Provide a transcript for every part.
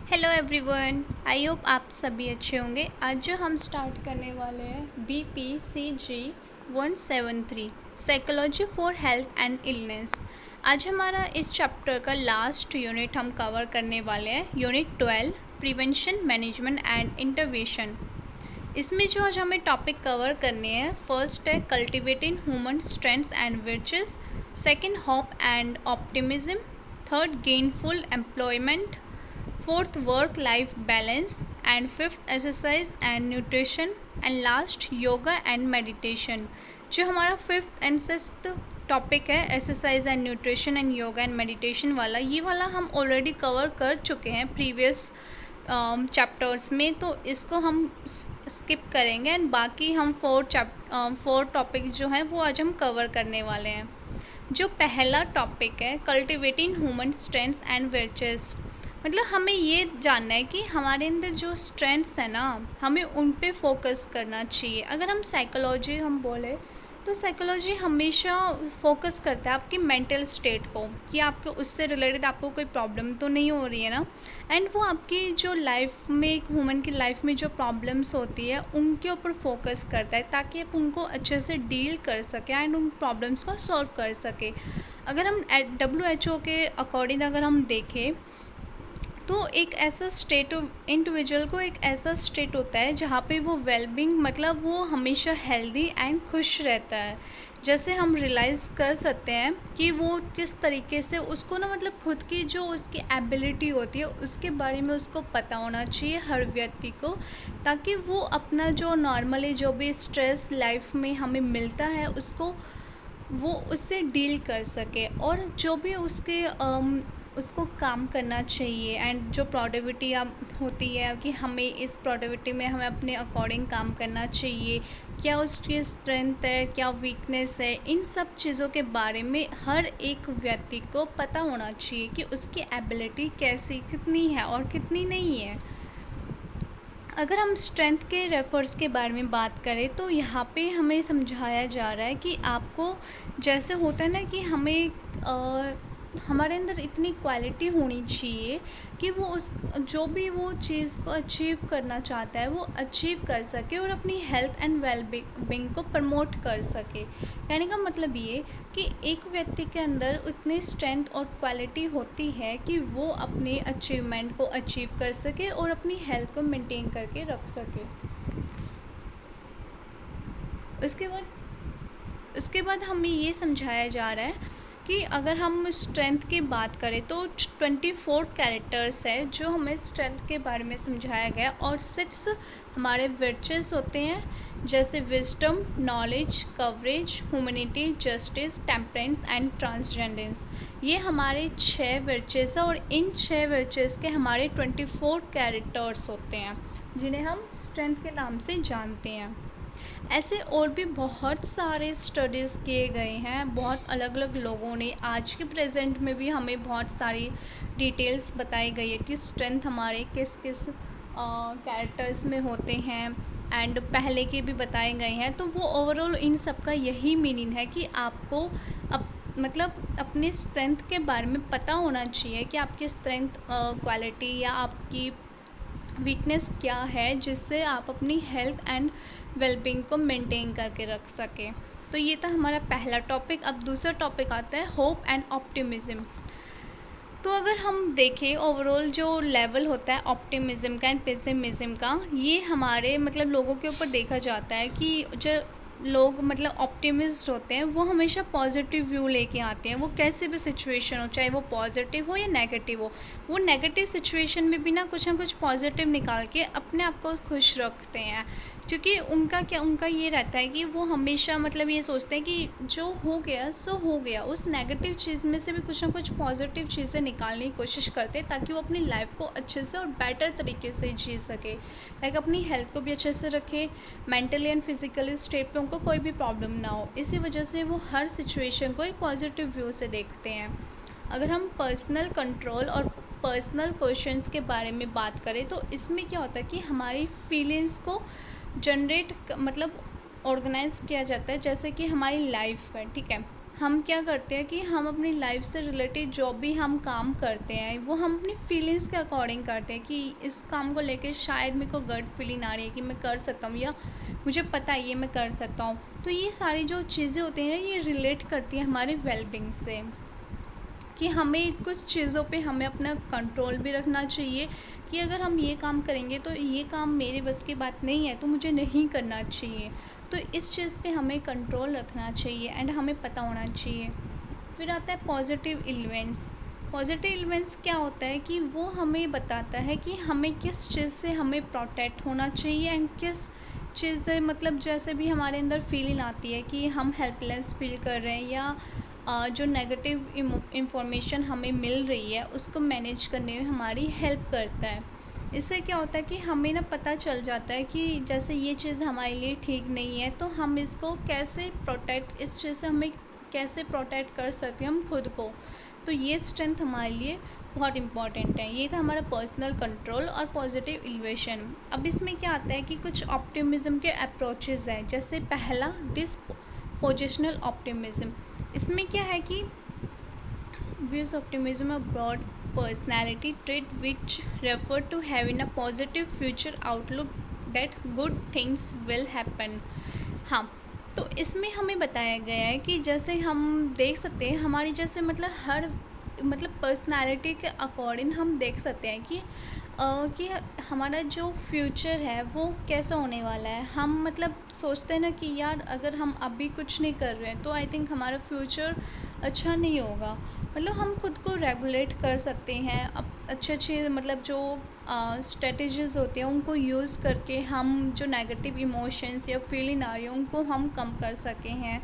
Hello everyone, I hope आप सभी अच्छे होंगे। आज जो हम स्टार्ट करने वाले हैं BPCG 173 psychology for health and illness. आज हमारा इस चैप्टर का लास्ट यूनिट हम कवर करने वाले हैं, unit 12 prevention management and intervention. इसमें जो आज हमें टॉपिक कवर करने हैं, फर्स्ट है cultivating human strengths and virtuous, second hope and optimism, third gainful employment, fourth work life balance, and fifth exercise and nutrition, and last yoga and meditation। जो हमारा fifth and sixth topic है exercise and nutrition and yoga and meditation वाला, ये वाला हम already cover कर चुके हैं प्रीवियस चैप्टर्स में, तो इसको हम स्किप करेंगे एंड बाकी हम फोर टॉपिक जो हैं वो आज हम कवर करने वाले हैं। जो पहला टॉपिक है cultivating human strengths and virtuous, मतलब हमें ये जानना है कि हमारे अंदर जो स्ट्रेंथ्स है ना, हमें उन पे फोकस करना चाहिए। अगर हम साइकोलॉजी हम बोले तो साइकोलॉजी हमेशा फोकस करता है आपकी मेंटल स्टेट को, कि आपको उससे रिलेटेड आपको कोई प्रॉब्लम तो नहीं हो रही है ना, एंड वो आपकी जो लाइफ में, एक ह्यूमन की लाइफ में जो प्रॉब्लम्स होती है उनके ऊपर फोकस करता है, ताकि आप उनको अच्छे से डील कर सकें एंड उन प्रॉब्लम्स को सॉल्व कर सके। अगर हम WHO के अकॉर्डिंग अगर हम देखें तो एक ऐसा स्टेट, इंडिविजुअल को एक ऐसा स्टेट होता है जहाँ पे वो वेलबींग, मतलब वो हमेशा हेल्दी एंड खुश रहता है। जैसे हम रियलाइज़ कर सकते हैं कि वो किस तरीके से उसको ना, मतलब खुद की जो उसकी एबिलिटी होती है उसके बारे में उसको पता होना चाहिए हर व्यक्ति को, ताकि वो अपना जो नॉर्मली जो भी स्ट्रेस लाइफ में हमें मिलता है उसको वो उससे डील कर सके, और जो भी उसको काम करना चाहिए। एंड जो प्रोडक्टिविटी होती है कि हमें इस प्रोडक्टिविटी में हमें अपने अकॉर्डिंग काम करना चाहिए, क्या उसकी स्ट्रेंथ है, क्या वीकनेस है, इन सब चीज़ों के बारे में हर एक व्यक्ति को पता होना चाहिए कि उसकी एबिलिटी कैसी, कितनी है और कितनी नहीं है। अगर हम स्ट्रेंथ के रेफर्स के बारे में बात करें तो यहाँ पे हमें समझाया जा रहा है कि आपको, जैसे होता है ना कि हमें हमारे अंदर इतनी क्वालिटी होनी चाहिए कि वो उस जो भी वो चीज़ को अचीव करना चाहता है वो अचीव कर सके और अपनी हेल्थ एंड वेलबींग को प्रमोट कर सके। कहने का मतलब ये कि एक व्यक्ति के अंदर उतनी स्ट्रेंथ और क्वालिटी होती है कि वो अपने अचीवमेंट को अचीव कर सके और अपनी हेल्थ को मेंटेन करके रख सके। उसके बाद हमें ये समझाया जा रहा है कि अगर हम स्ट्रेंथ की बात करें तो 24 कैरेक्टर्स है जो हमें स्ट्रेंथ के बारे में समझाया गया, और 6 हमारे वर्चुअस होते हैं, जैसे wisdom, knowledge, coverage, humanity, justice, temperance and transcendence. ये हमारे 6 वर्चुअस हैं, और इन 6 वर्चुअस के हमारे 24 कैरेक्टर्स होते हैं जिन्हें हम स्ट्रेंथ के नाम से जानते हैं। ऐसे और भी बहुत सारे स्टडीज़ किए गए हैं, बहुत अलग अलग लोगों ने, आज के प्रेजेंट में भी हमें बहुत सारी डिटेल्स बताई गई है कि स्ट्रेंथ हमारे किस किस कैरेक्टर्स में होते हैं, एंड पहले के भी बताए गए हैं। तो वो ओवरऑल इन सब का यही मीनिंग है कि आपको मतलब अपनी स्ट्रेंथ के बारे में पता होना चाहिए कि आपकी स्ट्रेंथ क्वालिटी या आपकी वीकनेस क्या है, जिससे आप अपनी हेल्थ एंड वेलबींग को मेंटेन करके रख सकें। तो ये था हमारा पहला टॉपिक। अब दूसरा टॉपिक आता है होप एंड ऑप्टिमिज्म। तो अगर हम देखें ओवरऑल जो लेवल होता है ऑप्टिमिज्म का एंड पेसिमिज्म का, ये हमारे मतलब लोगों के ऊपर देखा जाता है कि जो लोग मतलब ऑप्टिमिस्ट होते हैं वो हमेशा पॉजिटिव व्यू लेके आते हैं, वो कैसे भी सिचुएशन हो, चाहे वो पॉजिटिव हो या नेगेटिव हो, वो नेगेटिव सिचुएशन में भी ना कुछ पॉजिटिव निकाल के अपने आप को खुश रखते हैं। क्योंकि उनका ये रहता है कि वो हमेशा मतलब ये सोचते हैं कि जो हो गया सो हो गया, उस नेगेटिव चीज़ में से भी कुछ ना कुछ पॉजिटिव चीज़ें निकालने की कोशिश करते हैं, ताकि वो अपनी लाइफ को अच्छे से और बेटर तरीके से जी सके, लाइक अपनी हेल्थ को भी अच्छे से रखे, मेंटली एंड फिजिकली स्टेट पे उनको कोई भी प्रॉब्लम ना हो। इसी वजह से वो हर सिचुएशन को एक पॉजिटिव व्यू से देखते हैं। अगर हम पर्सनल कंट्रोल और पर्सनल क्वेश्चंस के बारे में बात करें तो इसमें क्या होता है कि हमारी फीलिंग्स को जनरेट मतलब ऑर्गेनाइज किया जाता है, जैसे कि हमारी लाइफ है, ठीक है, हम क्या करते हैं कि हम अपनी लाइफ से रिलेटेड जो भी हम काम करते हैं वो हम अपनी फीलिंग्स के अकॉर्डिंग करते हैं कि इस काम को लेके शायद मेरे को गट फीलिंग आ रही है कि मैं कर सकता हूँ, या मुझे पता है ये मैं कर सकता हूँ। तो ये सारी जो चीज़ें होती हैं ये रिलेट करती हैं हमारे वेलबींग से, कि हमें कुछ चीज़ों पे हमें अपना कंट्रोल भी रखना चाहिए कि अगर हम ये काम करेंगे तो ये काम मेरे बस की बात नहीं है तो मुझे नहीं करना चाहिए। तो इस चीज़ पे हमें कंट्रोल रखना चाहिए एंड हमें पता होना चाहिए। फिर आता है पॉजिटिव इन्फ्लुएंस। पॉजिटिव इन्फ्लुएंस क्या होता है कि वो हमें बताता है कि हमें किस चीज़ से हमें प्रोटेक्ट होना चाहिए एंड किस चीज़ से, मतलब जैसे भी हमारे अंदर फीलिंग आती है कि हम हेल्पलेस फील कर रहे हैं या जो नेगेटिव इंफॉर्मेशन हमें मिल रही है उसको मैनेज करने में हमारी हेल्प करता है। इससे क्या होता है कि हमें ना पता चल जाता है कि जैसे ये चीज़ हमारे लिए ठीक नहीं है तो हम इसको कैसे प्रोटेक्ट, इस चीज़ से हमें कैसे प्रोटेक्ट कर सकते हैं हम खुद को। तो ये स्ट्रेंथ हमारे लिए बहुत इंपॉर्टेंट है। ये था हमारा पर्सनल कंट्रोल और पॉजिटिव इल्यूशन। अब इसमें क्या आता है कि कुछ ऑप्टिमिज्म के अप्रोचेज़ हैं। जैसे पहला डिस्पोजिशनल ऑप्टिमिज्म। इसमें क्या है कि views optimism a broad personality trait which refer to having a positive future outlook that good things will happen. हाँ, तो इसमें हमें बताया गया है कि जैसे हम देख सकते हैं हमारी जैसे मतलब पर्सनालिटी के अकॉर्डिंग हम देख सकते हैं कि हमारा जो फ्यूचर है वो कैसा होने वाला है। हम मतलब सोचते हैं ना कि यार अगर हम अभी कुछ नहीं कर रहे हैं तो आई थिंक हमारा फ्यूचर अच्छा नहीं होगा। मतलब हम खुद को रेगुलेट कर सकते हैं अब अच्छे मतलब जो स्ट्रेटजीज़ होती हैं उनको यूज़ करके हम जो नेगेटिव इमोशंस या फीलिंग आ रही है उनको हम कम कर सके हैं।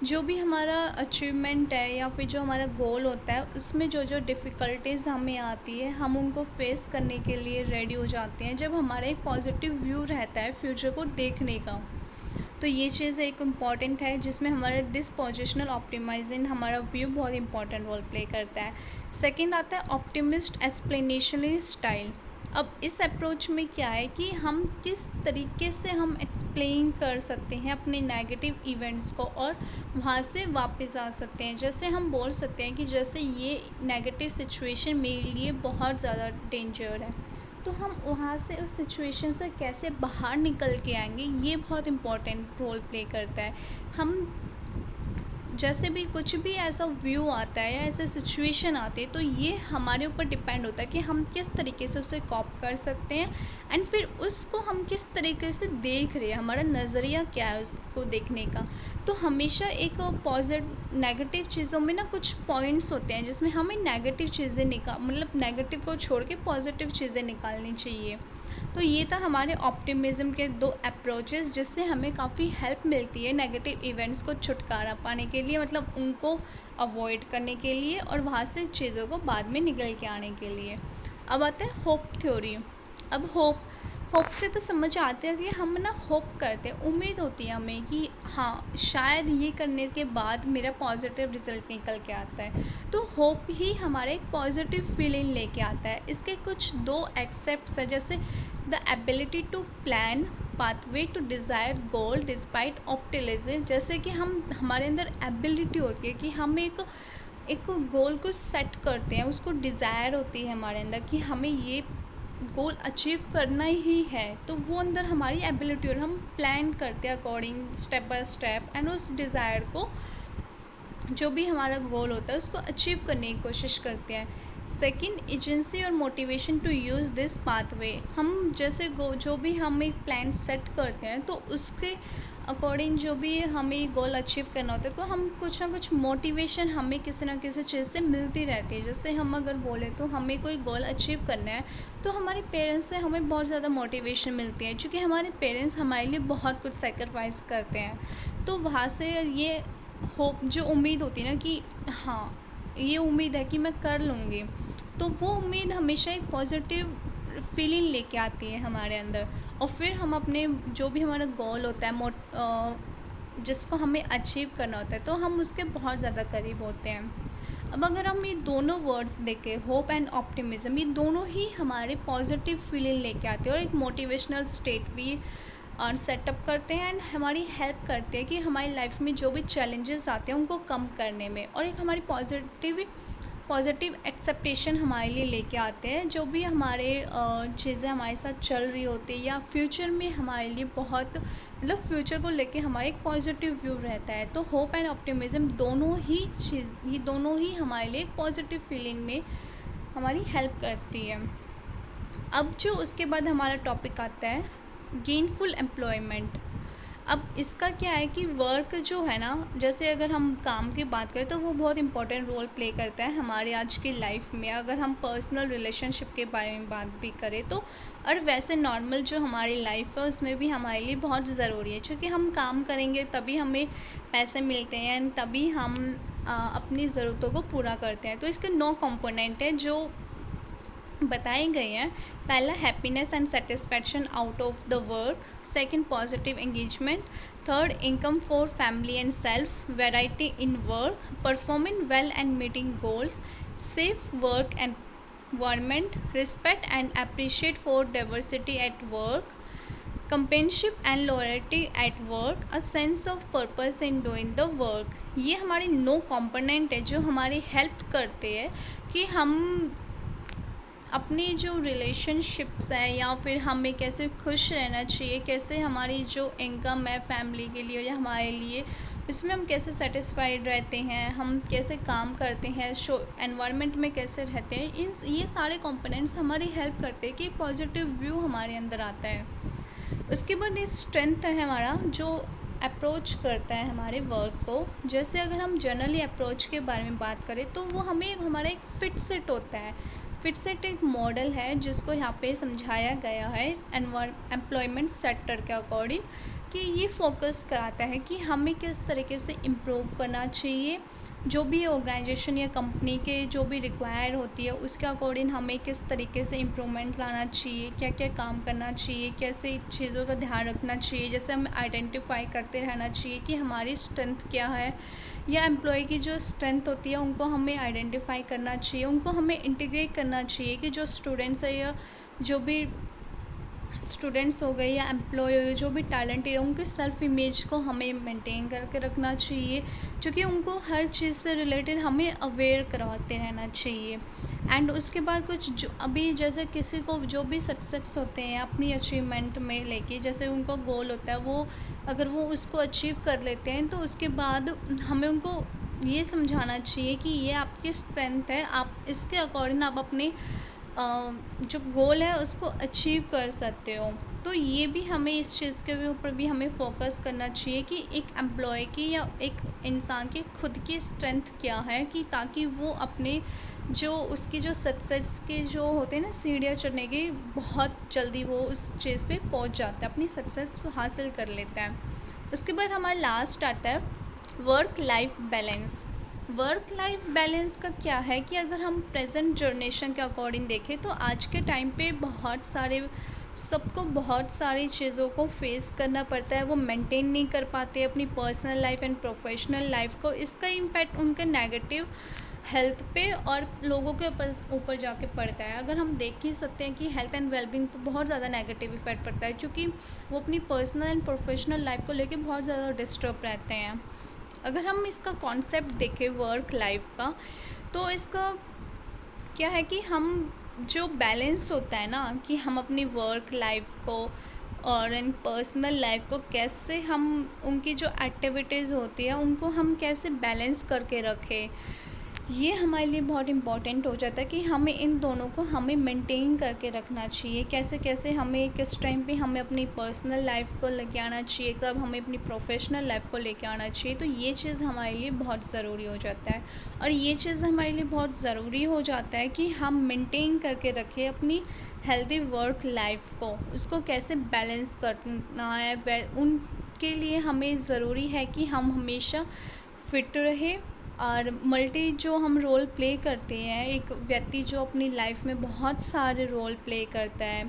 जो भी हमारा अचीवमेंट है या फिर जो हमारा गोल होता है उसमें जो जो डिफ़िकल्टीज़ हमें आती है हम उनको फेस करने के लिए रेडी हो जाते हैं जब हमारा एक पॉजिटिव व्यू रहता है फ्यूचर को देखने का। तो ये चीज़ एक इम्पॉर्टेंट है जिसमें हमारा डिस्पोजिशनल ऑप्टिमाइजिंग हमारा व्यू बहुत इंपॉर्टेंट रोल प्ले करता है। सेकंड आता है ऑप्टिमिस्ट एक्सप्लेनेशनरी स्टाइल। अब इस अप्रोच में क्या है कि हम किस तरीके से हम एक्सप्लेन कर सकते हैं अपने नेगेटिव इवेंट्स को और वहाँ से वापस आ सकते हैं। जैसे हम बोल सकते हैं कि जैसे ये नेगेटिव सिचुएशन मेरे लिए बहुत ज़्यादा डेंजर है, तो हम वहाँ से उस सिचुएशन से कैसे बाहर निकल के आएंगे ये बहुत इम्पोर्टेंट रोल प्ले करता है। हम जैसे भी कुछ भी ऐसा व्यू आता है या ऐसे सिचुएशन आती है तो ये हमारे ऊपर डिपेंड होता है कि हम किस तरीके से उसे कॉप कर सकते हैं एंड फिर उसको हम किस तरीके से देख रहे हैं, हमारा नज़रिया क्या है उसको देखने का। तो हमेशा एक नेगेटिव चीज़ों में ना कुछ पॉइंट्स होते हैं जिसमें हमें नेगेटिव चीज़ें मतलब नेगेटिव को छोड़ के पॉजिटिव चीज़ें निकालनी चाहिए। तो ये था हमारे ऑप्टिमिज़म के दो अप्रोचेस जिससे हमें काफ़ी हेल्प मिलती है नेगेटिव इवेंट्स को छुटकारा पाने के लिए, मतलब उनको अवॉइड करने के लिए और वहाँ से चीज़ों को बाद में निकल के आने के लिए। अब आता है होप थ्योरी। अब होप से तो समझ आते हैं कि हम ना होप करते हैं, उम्मीद होती है हमें कि हाँ शायद ये करने के बाद मेरा पॉजिटिव रिज़ल्ट निकल के आता है। तो होप ही हमारे एक पॉजिटिव फीलिंग लेके आता है। इसके कुछ दो एक्सेप्ट्स हैं, जैसे the ability to plan pathway to desire goal despite optimism. जैसे कि हमारे अंदर एबिलिटी होती है कि हम एक गोल को सेट करते हैं, उसको डिज़ायर होती है हमारे अंदर कि हमें ये गोल अचीव करना ही है, तो वो अंदर हमारी एबिलिटी और हम प्लान करते हैं according step by step and उस डिज़ायर को जो भी हमारा गोल होता है उसको अचीव करने की कोशिश करते हैं। सेकंड, एजेंसी और motivation to use this pathway. हम जैसे जो भी हम एक प्लान सेट करते हैं तो उसके अकॉर्डिंग जो भी हमें गोल अचीव करना होता है तो हम कुछ ना कुछ मोटिवेशन हमें किसी ना किसी चीज़ से मिलती रहती है। जैसे हम अगर बोले तो हमें कोई गोल अचीव करना है तो हमारे पेरेंट्स से हमें बहुत ज़्यादा मोटिवेशन मिलती है, क्योंकि हमारे पेरेंट्स हमारे लिए बहुत कुछ सेक्रीफाइस करते हैं। तो वहाँ से ये होप, जो उम्मीद होती है ना कि हाँ ये उम्मीद है कि मैं कर लूँगी, तो वो उम्मीद हमेशा एक पॉजिटिव फीलिंग लेके आती है हमारे अंदर। और फिर हम अपने जो भी हमारा गोल होता है जिसको हमें अचीव करना होता है तो हम उसके बहुत ज़्यादा करीब होते हैं। अब अगर हम ये दोनों वर्ड्स देखें, होप एंड ऑप्टिमिज्म, ये दोनों ही हमारे पॉजिटिव फीलिंग लेके आते हैं और एक मोटिवेशनल स्टेट भी और सेटअप करते हैं एंड हमारी हेल्प करते हैं कि हमारी लाइफ में जो भी चैलेंजेस आते हैं उनको कम करने में, और एक हमारी पॉजिटिव एक्सेप्टेशन हमारे लिए लेके आते हैं। जो भी हमारे चीज़ें हमारे साथ चल रही होती है या फ्यूचर में हमारे लिए बहुत मतलब फ्यूचर को लेके हमारा एक पॉजिटिव व्यू रहता है। तो होप एंड ऑप्टिमिज़म दोनों ही हमारे लिए एक पॉजिटिव फीलिंग में हमारी हेल्प करती है। अब जो उसके बाद हमारा टॉपिक आता है गेनफुल एम्प्लॉयमेंट। अब इसका क्या है कि वर्क जो है ना, जैसे अगर हम काम की बात करें तो वो बहुत इंपॉर्टेंट रोल प्ले करता है हमारे आज की लाइफ में। अगर हम पर्सनल रिलेशनशिप के बारे में बात भी करें तो, और वैसे नॉर्मल जो हमारी लाइफ है उसमें भी हमारे लिए बहुत ज़रूरी है, क्योंकि हम काम करेंगे तभी हमें पैसे मिलते हैं, तभी हम अपनी ज़रूरतों को पूरा करते हैं। तो इसके 9 कंपोनेंट हैं जो बताए गए हैं। पहला happiness and satisfaction out of the work, second positive engagement, third income for family and self, variety in work, performing well and meeting goals, safe work environment, respect and appreciate for diversity at work, companionship and loyalty at work, a sense of purpose in doing the work. ये हमारे 9 component है जो हमारी help करते हैं कि हम अपनी जो रिलेशनशिप्स हैं या फिर हमें कैसे खुश रहना चाहिए, कैसे हमारी जो इनकम है फैमिली के लिए या हमारे लिए, इसमें हम कैसे सेटिस्फाइड रहते हैं, हम कैसे काम करते हैं, एनवायरनमेंट में कैसे रहते हैं, ये सारे कंपोनेंट्स हमारी हेल्प करते हैं कि पॉजिटिव व्यू हमारे अंदर आता है। उसके बाद ये स्ट्रेंथ है हमारा जो अप्रोच करता है हमारे वर्क को। जैसे अगर हम जनरली अप्रोच के बारे में बात करें तो वो हमारा एक फिट सेट होता है। फिट सेट एक मॉडल है जिसको यहाँ पे समझाया गया है एम्प्लॉयमेंट सेक्टर के अकॉर्डिंग, कि ये फोकस कराता है कि हमें किस तरीके से इम्प्रूव करना चाहिए, जो भी ऑर्गेनाइजेशन या कंपनी के जो भी रिक्वायर होती है उसके अकॉर्डिंग हमें किस तरीके से इम्प्रूवमेंट लाना चाहिए, क्या क्या काम करना चाहिए, कैसे चीज़ों का ध्यान रखना चाहिए। जैसे हमें आइडेंटिफाई करते रहना चाहिए कि हमारी स्ट्रेंथ क्या है, या एम्प्लॉय की जो स्ट्रेंथ होती है उनको हमें आइडेंटिफाई करना चाहिए, उनको हमें इंटीग्रेट करना चाहिए कि जो स्टूडेंट्स है या जो भी स्टूडेंट्स हो गए या एम्प्लॉय हो गए, जो भी टैलेंट है उनके सेल्फ़ इमेज को हमें मेंटेन करके रखना चाहिए, क्योंकि उनको हर चीज़ से रिलेटेड हमें अवेयर करवाते रहना चाहिए। एंड उसके बाद कुछ जो अभी जैसे किसी को जो भी सक्सेस होते हैं अपनी अचीवमेंट में लेके, जैसे उनको गोल होता है वो अगर वो उसको अचीव कर लेते हैं तो उसके बाद हमें उनको ये समझाना चाहिए कि ये आपकी स्ट्रेंथ है, आप इसके अकॉर्डिंग आप अपने जो गोल है उसको अचीव कर सकते हो। तो ये भी हमें इस चीज़ के ऊपर भी हमें फोकस करना चाहिए कि एक एम्प्लॉय की या एक इंसान की खुद की स्ट्रेंथ क्या है, कि ताकि वो अपने जो उसकी जो सक्सेस के जो होते हैं ना सीढ़ियाँ चढ़ने की, बहुत जल्दी वो उस चीज़ पे पहुंच जाता है, अपनी सक्सेस हासिल कर लेता है। उसके बाद हमारा लास्ट आता है work life balance. Work life balance का क्या है कि अगर हम प्रेजेंट जनरेशन के अकॉर्डिंग देखें तो आज के टाइम पे सबको बहुत सारी चीज़ों को फेस करना पड़ता है, वो मेंटेन नहीं कर पाते अपनी personal life and professional life को। इसका इम्पैक्ट उनके नेगेटिव हेल्थ पे और लोगों के ऊपर जाके पड़ता है। अगर हम देख ही सकते हैं कि हेल्थ एंड वेलबींग पर बहुत ज़्यादा नेगेटिव इफेक्ट पड़ता है, क्योंकि वो अपनी पर्सनल एंड प्रोफेशनल लाइफ को लेके बहुत ज़्यादा डिस्टर्ब रहते हैं। अगर हम इसका कॉन्सेप्ट देखें वर्क लाइफ का, तो इसका क्या है कि हम जो बैलेंस होता है ना, कि हम अपनी वर्क लाइफ को और इन पर्सनल लाइफ को कैसे हम उनकी जो एक्टिविटीज़ होती है उनको हम कैसे बैलेंस करके रखें, ये हमारे लिए बहुत इम्पॉर्टेंट हो जाता है कि हमें इन दोनों को हमें मेंटेन करके रखना चाहिए। कैसे कैसे हमें किस टाइम पे हमें अपनी पर्सनल लाइफ को लेके आना चाहिए, कब हमें अपनी प्रोफेशनल लाइफ को लेके आना चाहिए। तो ये चीज़ हमारे लिए बहुत ज़रूरी हो जाता है, और ये चीज़ हमारे लिए बहुत ज़रूरी हो जाता है कि हम मेंटेन करके रखें अपनी हेल्दी वर्क लाइफ को, उसको कैसे बैलेंस करना है। उनके लिए हमें ज़रूरी है कि हम हमेशा फिट रहे, और मल्टी जो हम रोल प्ले करते हैं, एक व्यक्ति जो अपनी लाइफ में बहुत सारे रोल प्ले करता है,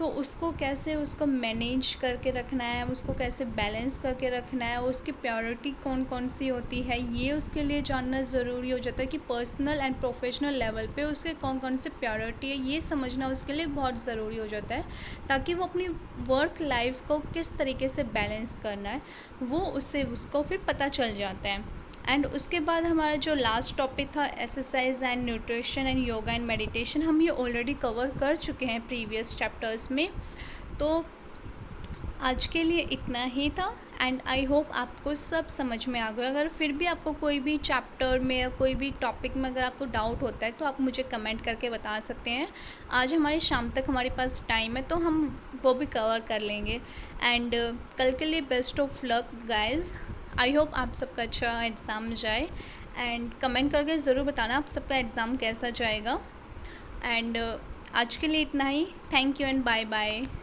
तो उसको कैसे उसको मैनेज करके रखना है, उसको कैसे बैलेंस करके रखना है, उसकी प्रायोरिटी कौन कौन सी होती है, ये उसके लिए जानना ज़रूरी हो जाता है कि पर्सनल एंड प्रोफेशनल लेवल पे उसके कौन कौन से प्रायोरिटी है, ये समझना उसके लिए बहुत ज़रूरी हो जाता है, ताकि वो अपनी वर्क लाइफ को किस तरीके से बैलेंस करना है वो उसको फिर पता चल जाता है। एंड उसके बाद हमारा जो लास्ट टॉपिक था exercise and nutrition and yoga and meditation, हम ये ऑलरेडी कवर कर चुके हैं प्रीवियस चैप्टर्स में। तो आज के लिए इतना ही था एंड आई होप आपको सब समझ में आ गया। अगर फिर भी आपको कोई भी चैप्टर में या कोई भी टॉपिक में अगर आपको डाउट होता है तो आप मुझे कमेंट करके बता सकते हैं। आज हमारी शाम तक हमारे पास टाइम है तो हम वो भी कवर कर लेंगे। एंड कल के लिए best of luck guys. I hope आप सबका अच्छा एग्ज़ाम जाए एंड कमेंट करके ज़रूर बताना आप सबका एग्ज़ाम कैसा जाएगा। एंड आज के लिए इतना ही। Thank you and bye bye.